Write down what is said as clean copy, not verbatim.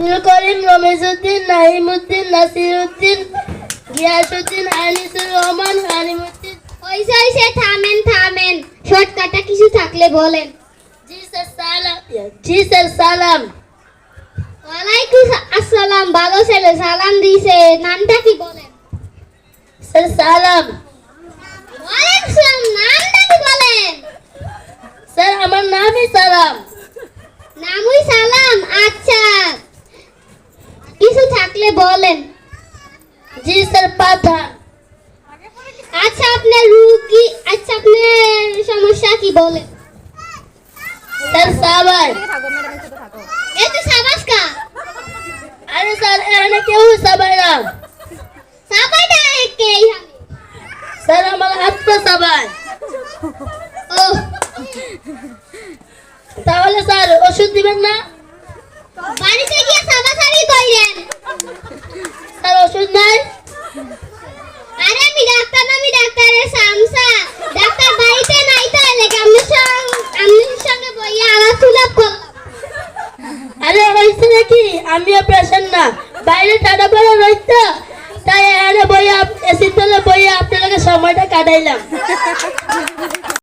করিম, রমেশউদ্দিন, নাহিমউদ্দিন, নাসিরউদ্দিন, গিয়াসউদ্দিন, আনিসুর রহমান, আলিমউদ্দিন। হইছে থামেন শর্টকাটটা কিছু থাকলে বলেন। জি স্যার, সালাম। ওয়ালাইকুম আসসালাম, ভালো ছেলে সালাম দিছে, নামটা কি বলেন? স্যার সালাম। ওয়ালাইকুম আসসালাম, নামটা কি বলেন? স্যার আমার নামই সালাম। নামই সালাম, আচ্ছা কিছু থাকলে বলেন। জি স্যার, পাঠান। আচ্ছা আপনার সমস্যা কি বলেন? স্যার সাবাই। এত সাবাস কা? আরে স্যার এখানে কেউ সাবাই না। সাবাইটা কে? স্যার আমার আত্মা সাবাই। ও তাহলে স্যার ওষুধ দিবেন না? বাড়িতে গিয়ে সাবাসাবি কইলেন। স্যার ওষুধ নাই? আরে আমি ডাক্তার না, আমি ডাক্তারের সামসা। ডাক্তার বাড়িতে নাই তাহলে আপনার সঙ্গে বইয়া আলাপ করলাম। আরে হয়েছে নাকি আমিও পেশেন্ট না, বাইরে টাটা পড়া রইতো, তাই এখানে বইয়া এসি তলে বইয়া আপনাদের সময়টা কাটাইলাম।